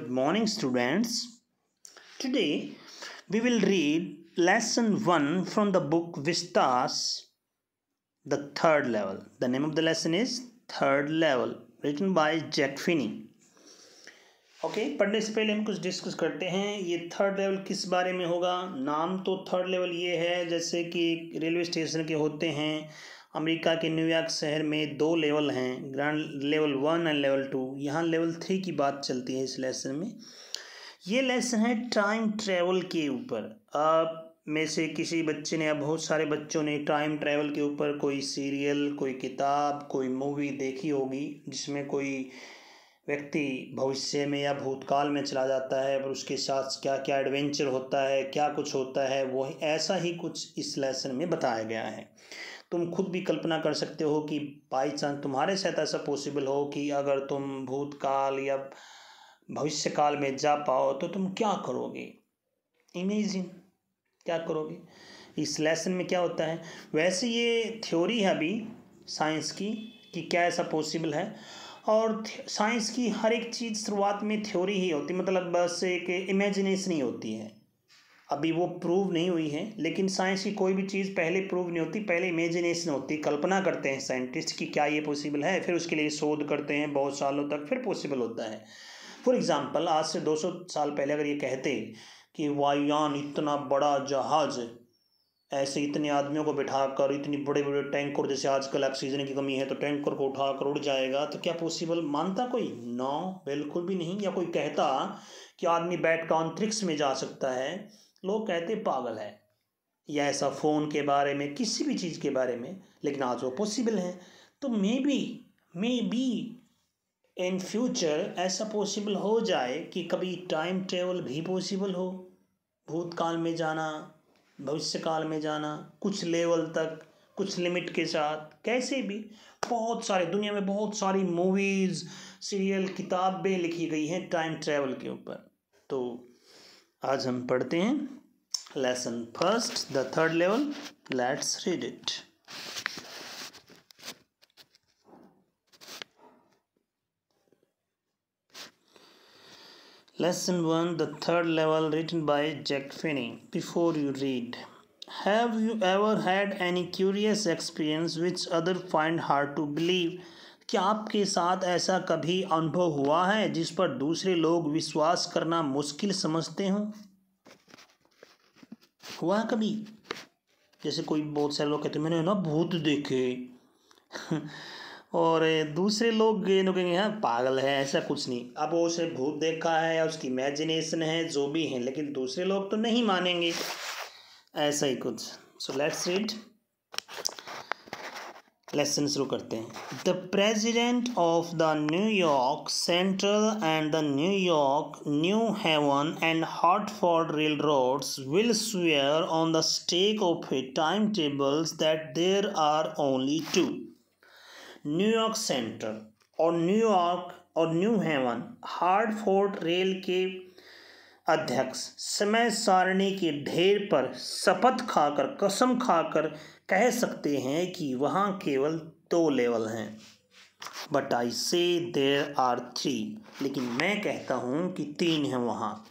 Good morning, students. Today we will read lesson 1 from the book Vistas, the third level. The name of the lesson is Third Level, written by Jack Finney. Okay पढ़ने से पहले हम कुछ discuss करते हैं। ये third level किस बारे में होगा। नाम तो थर्ड लेवल ये है जैसे कि रेलवे स्टेशन के होते हैं। अमेरिका के न्यूयॉर्क शहर में 2 लेवल हैं, ग्राउंड लेवल 1 एंड लेवल 2। यहाँ लेवल 3 की बात चलती है इस लेसन में। ये लेसन है टाइम ट्रैवल के ऊपर। आप में से किसी बच्चे ने या बहुत सारे बच्चों ने टाइम ट्रैवल के ऊपर कोई सीरियल, कोई किताब, कोई मूवी देखी होगी जिसमें कोई व्यक्ति भविष्य में या भूतकाल में चला जाता है और उसके साथ क्या क्या एडवेंचर होता है, क्या कुछ होता है, वो ऐसा ही कुछ इस लेसन में बताया गया है। तुम खुद भी कल्पना कर सकते हो कि बाई चांस तुम्हारे साथ ऐसा पॉसिबल हो कि अगर तुम भूतकाल या भविष्य काल में जा पाओ तो तुम क्या करोगे। इमेजिन क्या करोगे। इस लेसन में क्या होता है, वैसे ये थ्योरी है अभी साइंस की कि क्या ऐसा पॉसिबल है। और साइंस की हर एक चीज़ शुरुआत में थ्योरी ही होती, मतलब बस एक इमेजिनेशन ही होती है। अभी वो प्रूव नहीं हुई है, लेकिन साइंस की कोई भी चीज़ पहले प्रूव नहीं होती, पहले इमेजिनेशन होती। कल्पना करते हैं साइंटिस्ट कि क्या ये पॉसिबल है, फिर उसके लिए शोध करते हैं बहुत सालों तक, फिर पॉसिबल होता है। फॉर एग्जांपल आज से 200 साल पहले अगर ये कहते कि वायुयान इतना बड़ा जहाज़ ऐसे इतने आदमियों को बिठाकर इतनी बड़े बड़े टैंकर, जैसे आजकल ऑक्सीजन की कमी है तो टैंकर को उठाकर उड़ जाएगा, तो क्या पॉसिबल मानता कोई? नो, बिल्कुल भी नहीं। या कोई कहता कि आदमी बैठ कर अंतरिक्ष में जा सकता है, लोग कहते पागल है। या ऐसा फ़ोन के बारे में, किसी भी चीज़ के बारे में, लेकिन आज वो पॉसिबल है। तो मे बी इन फ्यूचर ऐसा पॉसिबल हो जाए कि कभी टाइम ट्रेवल भी पॉसिबल हो, भूतकाल में जाना, भविष्य काल में जाना, कुछ लेवल तक, कुछ लिमिट के साथ। कैसे भी बहुत सारे दुनिया में बहुत सारी मूवीज़, सीरियल, किताबें लिखी गई हैं टाइम ट्रैवल के ऊपर। तो आज हम पढ़ते हैं lesson first, the third level. Let's read it. Lesson 1, the third level, written by Jack Finney. Before you read, have you ever had any curious experience which others find hard to believe? क्या आपके साथ ऐसा कभी अनुभव हुआ है जिस पर दूसरे लोग विश्वास करना मुश्किल समझते हों? हुआ है कभी? जैसे कोई बहुत सारे लोग कहते हैं मैंने ना भूत देखे और दूसरे लोग कहेंगे हाँ पागल है, ऐसा कुछ नहीं। अब वो उसे भूत देखा है या उसकी इमेजिनेशन है, जो भी है, लेकिन दूसरे लोग तो नहीं मानेंगे। ऐसा ही कुछ। So let's read. लेसन शुरू करते हैं। The president of the New York Central and the New York New Haven and Hartford railroads will swear on the stack of a timetables that there are only 2। New York Central और New York और New Haven Hartford rail के अध्यक्ष समय सारणी के ढेर पर शपथ खाकर, कसम खाकर कह सकते हैं कि वहाँ केवल 2 लेवल हैं। बट आई से देयर आर 3, लेकिन मैं कहता हूँ कि 3 हैं वहाँ।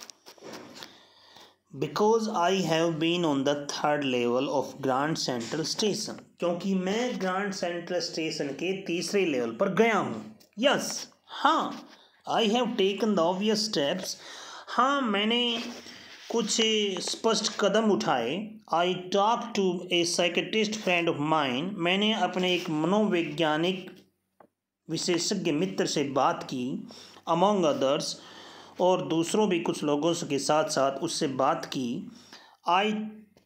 Because I have been on the third level of Grand Central station, क्योंकि मैं ग्रैंड सेंट्रल स्टेशन के तीसरे लेवल पर गया हूँ। यस, हाँ, I have taken the obvious steps, हाँ मैंने कुछ स्पष्ट कदम उठाए। I talk to a psychiatrist friend of mine, मैंने अपने एक मनोवैज्ञानिक विशेषज्ञ मित्र से बात की। अमॉन्ग अदर्स, और दूसरों भी कुछ लोगों के साथ साथ उससे बात की। I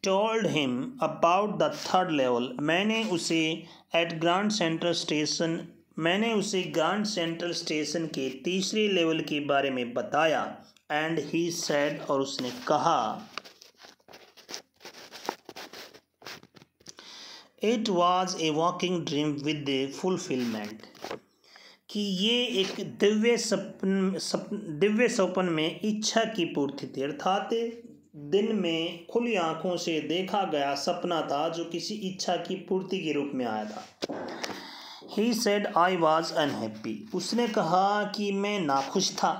told him about the third level, मैंने उसे ग्रांड सेंट्रल स्टेशन के तीसरे लेवल के बारे में बताया। एंड ही सेड, और उसने कहा, it was a walking dream with A fulfilment, कि ये एक दिव्य स्वप्न में इच्छा की पूर्ति थी, अर्थात दिन में खुली आंखों से देखा गया सपना था जो किसी इच्छा की पूर्ति के रूप में आया था। He said I was unhappy, उसने कहा कि मैं नाखुश था।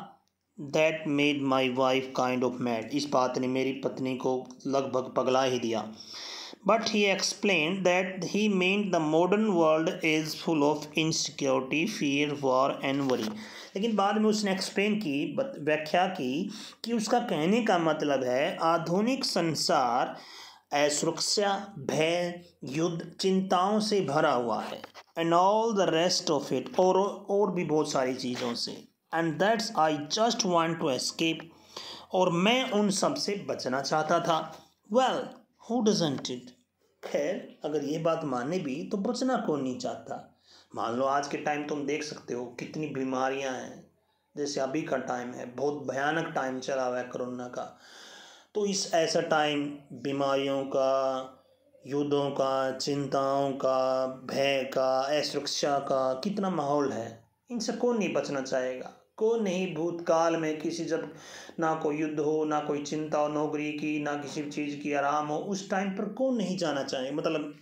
That made my wife kind of mad. इस बात ने मेरी पत्नी को लगभग पगला ही दिया। But he explain that he mean the modern world is full of insecurity, fear, war and worry. लेकिन बाद में उसने एक्सप्लेन की, व्याख्या की कि उसका कहने का मतलब है आधुनिक संसार असुरक्षा, भय, युद्ध, चिंताओं से भरा हुआ है, and all the rest of it, और भी बहुत सारी चीज़ों से, and that's I just want to escape, और मैं उन सब से बचना चाहता था। Well who doesn't it. खैर अगर ये बात माने भी तो बचना कौन नहीं चाहता। मान लो आज के टाइम तुम देख सकते हो कितनी बीमारियां हैं, जैसे अभी का टाइम है, बहुत भयानक टाइम चला हुआ है कोरोना का। तो इस ऐसा टाइम बीमारियों का, युद्धों का, चिंताओं का, भय का, असुरक्षा का कितना माहौल है। इनसे कौन नहीं बचना चाहेगा। कौन नहीं भूतकाल में किसी, जब ना कोई युद्ध हो, ना कोई चिंता हो नौकरी की, ना किसी चीज़ की आराम हो, उस टाइम पर कौन नहीं जाना चाहे, मतलब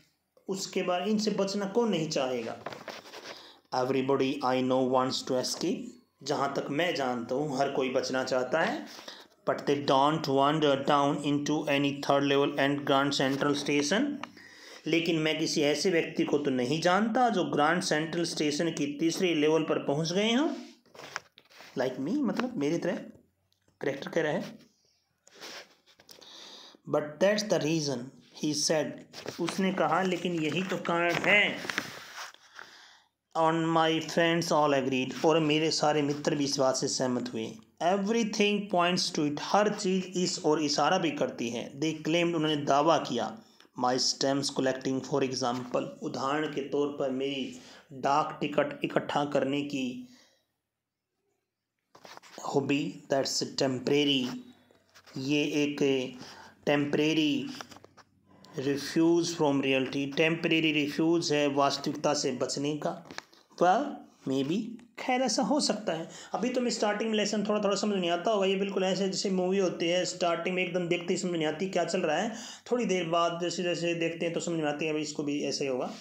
उसके बाद इनसे बचना कौन नहीं चाहेगा। Everybody I know wants to escape. जहाँ तक मैं जानता हूँ हर कोई बचना चाहता है। But they don't wander down into any third level and grand Central station. लेकिन मैं किसी ऐसे व्यक्ति को तो नहीं जानता जो ग्रांड सेंट्रल स्टेशन की तीसरे लेवल पर पहुँच गए हों। लाइक मी, मतलब मेरी तरह करेक्टर कह रहा है। But that's the reason he said. उसने कहा लेकिन यही तो कारण है। On my friends all agreed. और मेरे सारे मित्र भी इस बात से सहमत हुए। Everything points to it. हर चीज़ इस और इशारा भी करती है। They claimed. उन्होंने दावा किया। My stamps collecting for example. उदाहरण के तौर पर मेरी डाक टिकट इकट्ठा करने की हॉबी, दैट्स टेम्परेरी। ये एक temporary refuse from reality. Temporary refuse है वास्तविकता से बचने का। वेल मे बी, खैर ऐसा हो सकता है। अभी तो मैं स्टार्टिंग में लेसन थोड़ा थोड़ा समझ नहीं आता होगा। ये बिल्कुल ऐसे जैसे मूवी होती है, स्टार्टिंग में एकदम देखते ही समझ नहीं आती क्या चल रहा है, थोड़ी देर बाद जैसे जैसे देखते हैं तो समझ में आती है। अभी इसको भी ऐसे ही होगा।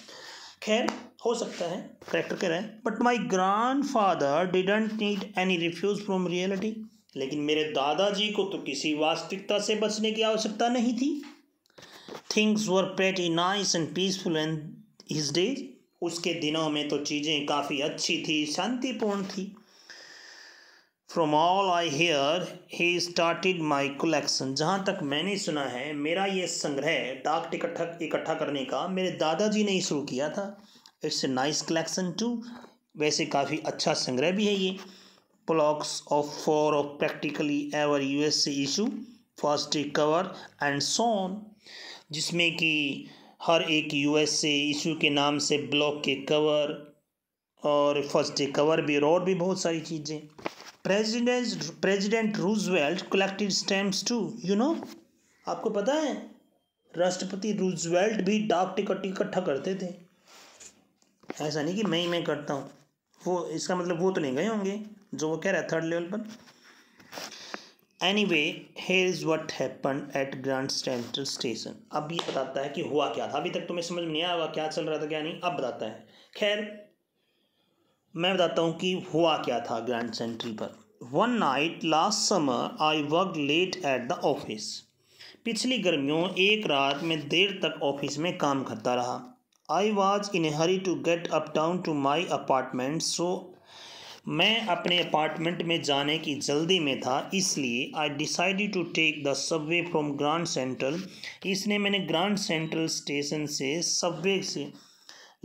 खैर हो सकता है, करेक्टर कह रहे हैं। But my grand father didn't need any refuse from reality. लेकिन मेरे दादाजी को तो किसी वास्तविकता से बचने की आवश्यकता नहीं थी। Things were pretty nice and peaceful in his days. उसके दिनों में तो चीज़ें काफ़ी अच्छी थी, शांतिपूर्ण थी। From all I hear he started my collection. जहाँ तक मैंने सुना है मेरा ये संग्रह डाक टिकट इकट्ठा करने का मेरे दादाजी ने ही शुरू किया था। It's a nice collection too. वैसे काफ़ी अच्छा संग्रह भी है ये। Blocks of four of practically ever USA issue, first cover and so on. जिसमें कि हर एक यूएसए इशू के नाम से ब्लॉक के कवर और फर्स्ट कवर भी, और भी बहुत सारी चीज़ें। President Roosevelt collected stamps too, you know. आपको पता है राष्ट्रपति रूजवेल्ट भी डाक टिकट इकट्ठा करते थे। ऐसा नहीं कि मैं करता हूँ। वो इसका मतलब वो तो नहीं गए होंगे जो वो कह रहा है थर्ड लेवल पर। Anyway here is what happened at Grand Central station. अब ये बताता है कि हुआ क्या था। अभी तक तुम्हें समझ में नहीं आया हुआ क्या चल रहा था क्या नहीं, अब बताता है। खैर मैं बताता हूँ कि हुआ क्या था ग्रैंड सेंट्रल पर। One night last summer I work late at the office. पिछली गर्मियों एक रात में देर तक ऑफिस में काम करता रहा। I was in a hurry to get up down to my apartment, so मैं अपने अपार्टमेंट में जाने की जल्दी में था, इसलिए I decided to take the subway from Grand Central. इसलिए मैंने ग्रैंड सेंट्रल स्टेशन से सबवे से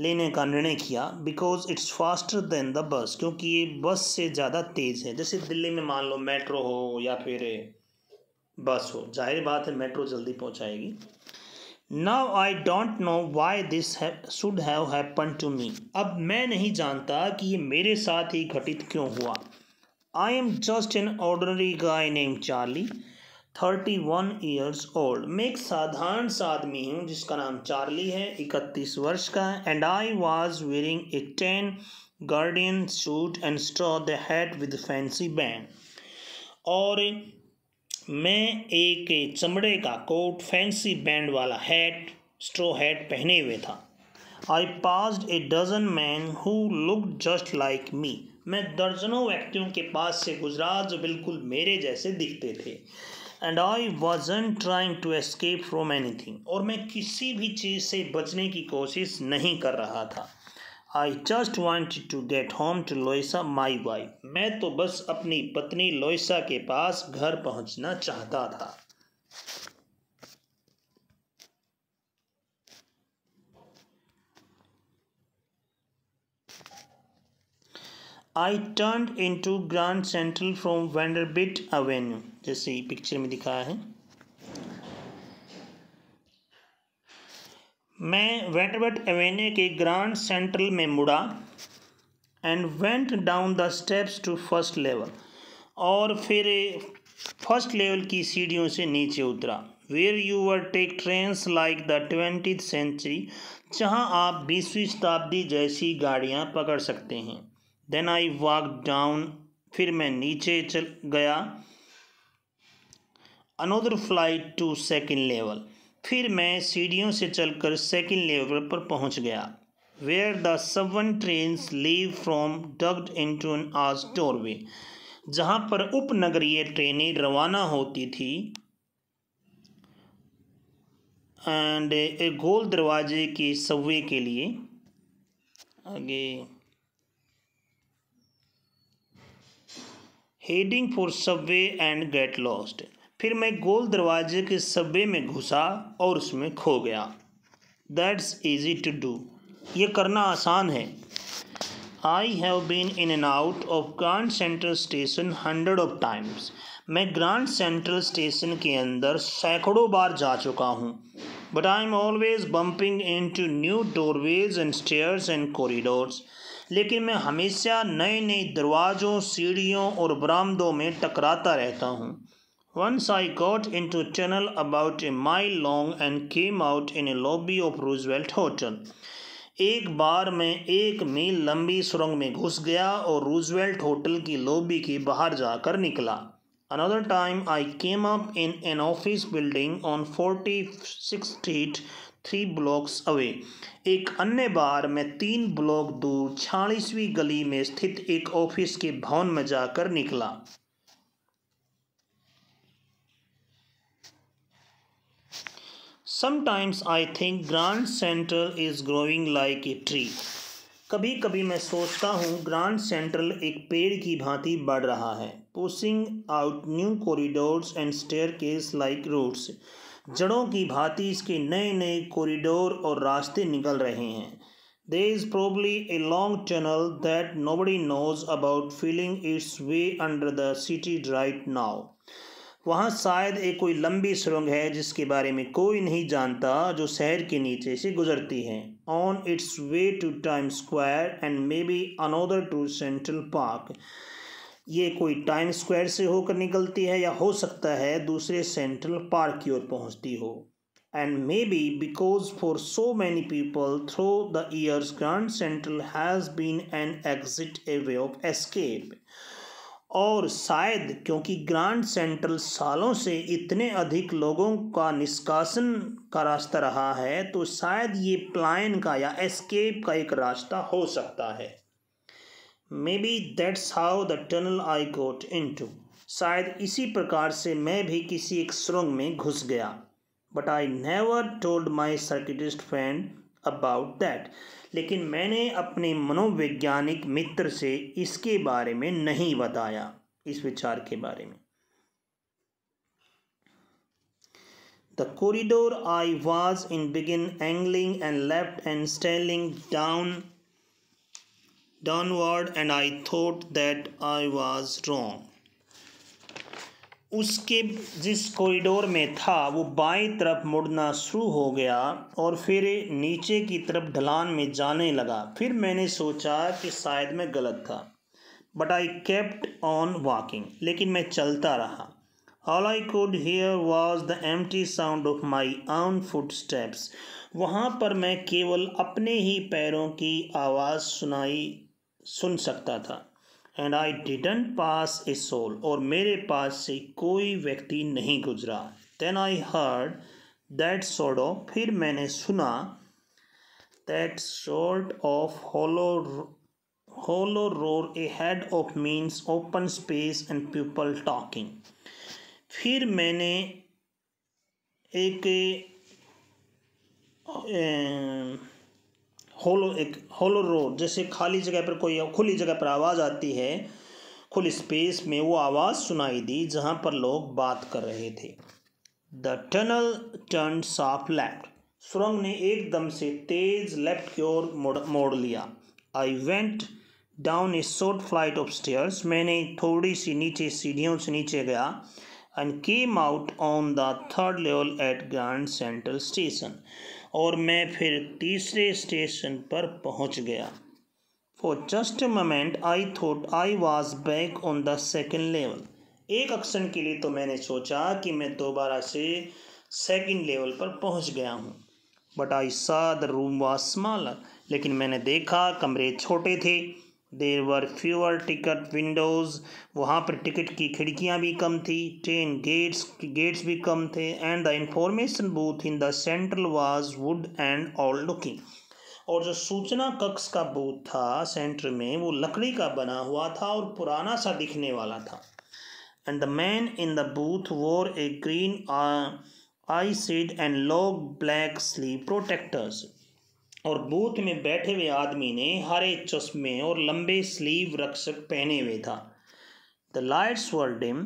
लेने का निर्णय किया। Because it's faster than the bus. क्योंकि ये बस से ज़्यादा तेज़ है। जैसे दिल्ली में मान लो मेट्रो हो या फिर बस हो, जाहिर बात है मेट्रो जल्दी पहुंचाएगी। Now I don't know why this should have happen to me. अब मैं नहीं जानता कि ये मेरे साथ ही घटित क्यों हुआ। I am just an ordinary guy name Charlie, 31 years old. मैं एक साधारण सा आदमी हूँ जिसका नाम चार्ली है, 31 वर्ष का है। And I was wearing a ten guardian suit and straw the hat with fancy band. और मैं एक चमड़े का कोट, फैंसी बैंड वाला हैट, स्ट्रॉ हैट पहने हुए था। I passed a dozen man who looked just like me. मैं दर्जनों व्यक्तियों के पास से गुजरा जो बिल्कुल मेरे जैसे दिखते थे। And I wasn't trying to escape from anything, और मैं किसी भी चीज़ से बचने की कोशिश नहीं कर रहा था। I just wanted to get home to Louisa my wife, मैं तो बस अपनी पत्नी लोइसा के पास घर पहुंचना चाहता था। I turn in to Grand Central from Vanderbilt Avenue, जैसे पिक्चर में दिखाया है। मैं वेंडरबिट एवेन्यू के ग्रांड सेंट्रल में मुड़ा and went down the steps to first level, और फिर फर्स्ट लेवल की सीढ़ियों से नीचे उतरा। Where you were take trains like the 20th century, जहाँ आप 20वीं शताब्दी जैसी गाड़ियाँ पकड़ सकते हैं। देन आई वॉक डाउन, फिर मैं नीचे चल गया। Another flight to second level, फिर मैं सीढ़ियों से चलकर सेकेंड लेवल पर पहुंच गया। Where the suburban trains leave from dug into an arch doorway, जहाँ पर उपनगरीय ट्रेनें रवाना होती थी एंड एक गोल दरवाजे के सबवे के लिए। आगे heading for Subway and get lost, फिर मैं गोल दरवाजे के सबवे में घुसा और उसमें खो गया। दैट्स ईजी टू डू, ये करना आसान है। I have been in and out of Grand Central station 100 of times, मैं ग्रांड सेंट्रल स्टेशन के अंदर सैकड़ों बार जा चुका हूँ। But I am always bumping in to new doorways and stairs and corridors, लेकिन मैं हमेशा नए नए दरवाज़ों, सीढ़ियों और बरामदों में टकराता रहता हूँ। Once I got into a tunnel about a mile long and came out in a lobby of Roosevelt Hotel. एक बार मैं 1 मील लंबी सुरंग में घुस गया और रूजवेल्ट होटल की लॉबी के बाहर जाकर निकला। Another time I came up in an office building on 46th Street 3 blocks away. एक अन्य बार मैं 3 ब्लॉक दूर 46वीं गली में स्थित एक ऑफिस के भवन में जाकर निकला। Sometimes I think Grand Central is growing like a tree. कभी कभी मैं सोचता हूँ ग्रांड सेंट्रल एक पेड़ की भांति बढ़ रहा है। Pushing out new corridors and staircase like roots, जड़ों की भांति इसके नए नए कॉरिडोर और रास्ते निकल रहे हैं। There is probably a long tunnel that nobody knows about feeling its way under the city right now. वहाँ शायद एक कोई लंबी सुरंग है जिसके बारे में कोई नहीं जानता, जो शहर के नीचे से गुजरती है। On its way to Time Square and may be another to Central Park, ये कोई टाइम स्क्वायर से होकर निकलती है या हो सकता है दूसरे सेंट्रल पार्क की ओर पहुँचती हो। And may be because for so many people through the years Grand Central has been an exit, a way of escape, और शायद क्योंकि ग्रांड सेंट्रल सालों से इतने अधिक लोगों का निष्कासन का रास्ता रहा है, तो शायद ये पलायन का या एस्केप का एक रास्ता हो सकता है। May be that's how the tunnel I got into, शायद इसी प्रकार से मैं भी किसी एक सुरंग में घुस गया। But I never told my psychiatrist friend about that, लेकिन मैंने अपने मनोवैज्ञानिक मित्र से इसके बारे में नहीं बताया, इस विचार के बारे में। The corridor I was in began angling and left and staring downward and I thought that I was wrong. उसके जिस कॉरिडोर में था वो बाईं तरफ मुड़ना शुरू हो गया और फिर नीचे की तरफ ढलान में जाने लगा। फिर मैंने सोचा कि शायद मैं गलत था। But I kept on walking, लेकिन मैं चलता रहा। All I could hear was the empty sound of my own foot steps, वहाँ पर मैं केवल अपने ही पैरों की आवाज़ सुन सकता था। And I didn't pass a soul, और मेरे पास से कोई व्यक्ति नहीं गुजरा। Then I heard that sort of, फिर मैंने सुना that sort of hollow roar ahead of means open space and people talking. फिर मैंने एक होलो रोड, जैसे खाली जगह पर कोई खुली जगह पर आवाज़ आती है, खुली स्पेस में वो आवाज़ सुनाई दी जहाँ पर लोग बात कर रहे थे. The tunnel turn sharp left. सुरंग ने एकदम से तेज लेफ्ट की ओर मोड़ लिया. I went down a short flight of stairs. मैंने थोड़ी सी नीचे सीढ़ियों से नीचे गया. And came out on the third level at Grand Central station. और मैं फिर तीसरे स्टेशन पर पहुंच गया. For just a moment I thought I was back on the second level. एक क्षण के लिए तो मैंने सोचा कि मैं दोबारा से सेकेंड लेवल पर पहुंच गया हूँ. बट आई सा द रूम वॉज स्मॉलर. लेकिन मैंने देखा कमरे छोटे थे. देर वर फ्यूअर टिकट विंडोज़. वहाँ पर टिकट की खिड़कियाँ भी कम थी. ट्रेन गेट्स भी कम थे. And the information booth in the central was would and old looking. और जो सूचना कक्ष का बूथ था सेंटर में, वो लकड़ी का बना हुआ था और पुराना सा दिखने वाला था. And the man in the booth wore a green eye shade and long black sleeve protectors. और बूथ में बैठे हुए आदमी ने हरे चश्मे और लंबे स्लीव रक्षक पहने हुए था. The lights were dim.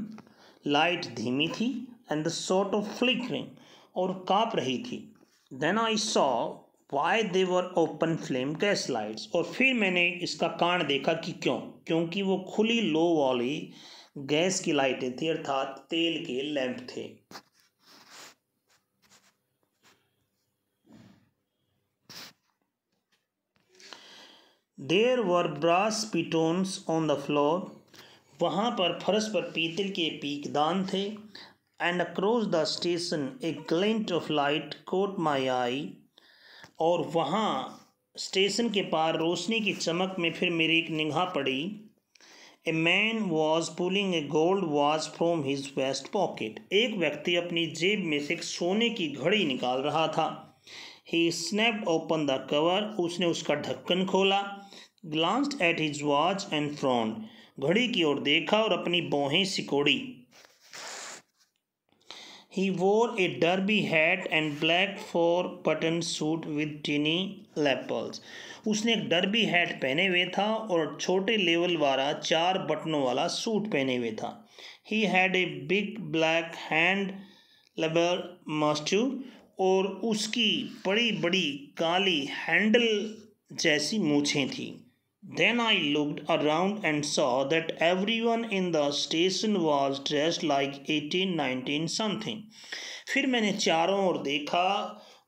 Light धीमी थी. And the sort of flickering. और काँप रही थी. Then I saw why they were open flame gas lights. और फिर मैंने इसका कारण देखा कि क्योंकि वो खुली लो वाली गैस की लाइटें थी, अर्थात तेल के लैंप थे. There were brass spittoons on the floor. वहाँ पर फर्श पर पीतल के पीकदान थे. And across the station a glint of light caught my eye. और वहाँ स्टेशन के पार रोशनी की चमक में फिर मेरी एक निगाह पड़ी. A man was pulling a gold watch from his vest pocket. एक व्यक्ति अपनी जेब में से एक सोने की घड़ी निकाल रहा था. ही स्नैप्ड ओपन द कवर. उसने उसका ढक्कन खोला. Glanced at his watch and frond. घड़ी की ओर देखा और अपनी भौहें सिकोड़ी. He wore a derby hat and black 4 button suit with tiny lapels. उसने एक डर्बी हैट पहने हुए था और छोटे लेवल वाला 4 बटनों वाला सूट पहने हुए था. He had a big black handlebar mustache. और उसकी बड़ी बड़ी काली हैंडल जैसी मूछें थी. Then I looked around and saw that everyone in the station was dressed like 1819 something. फिर मैंने चारों ओर देखा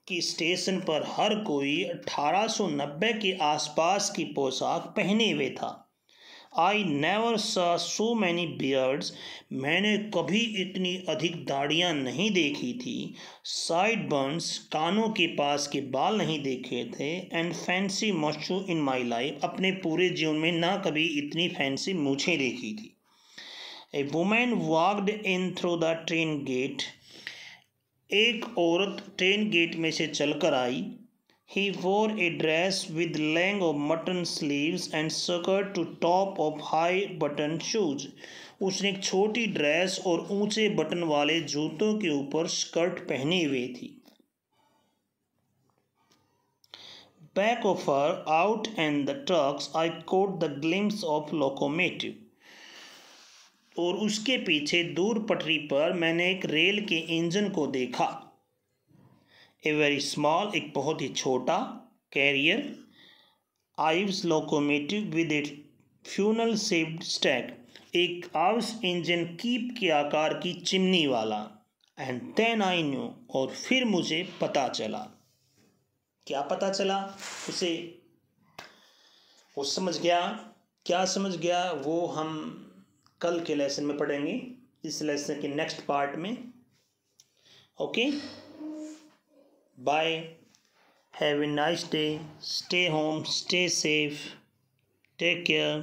कि स्टेशन पर हर कोई 1890 के आसपास की पोशाक पहने हुए था. I never saw so many beards. मैंने कभी इतनी अधिक दाढ़ियाँ नहीं देखी थी. Sideburns. कानों के पास के बाल नहीं देखे थे. And fancy mustache in my life. अपने पूरे जीवन में ना कभी इतनी फैंसी मूछें देखी थी. A woman walked in through the train gate. एक औरत ट्रेन गेट में से चलकर आई. He wore a dress with leg of mutton sleeves and skirt to top of high button shoes. उसने एक छोटी ड्रेस और ऊंचे बटन वाले जूतों के ऊपर स्कर्ट पहनी हुई थी. Back of her, out and the trucks, I caught the glimpse of locomotive. और उसके पीछे दूर पटरी पर मैंने एक रेल के इंजन को देखा. A very small. एक बहुत ही छोटा carrier. Ives locomotive with a funnel shaped stack. एक आइव्स इंजन कीप के आकार की चिमनी वाला. And then I knew. और फिर मुझे पता चला. क्या पता चला उसे? वो समझ गया. क्या समझ गया वो हम कल के लेसन में पढ़ेंगे, इस लेसन के नेक्स्ट पार्ट में. Okay, bye. Have a nice day. Stay home. Stay safe. Take care.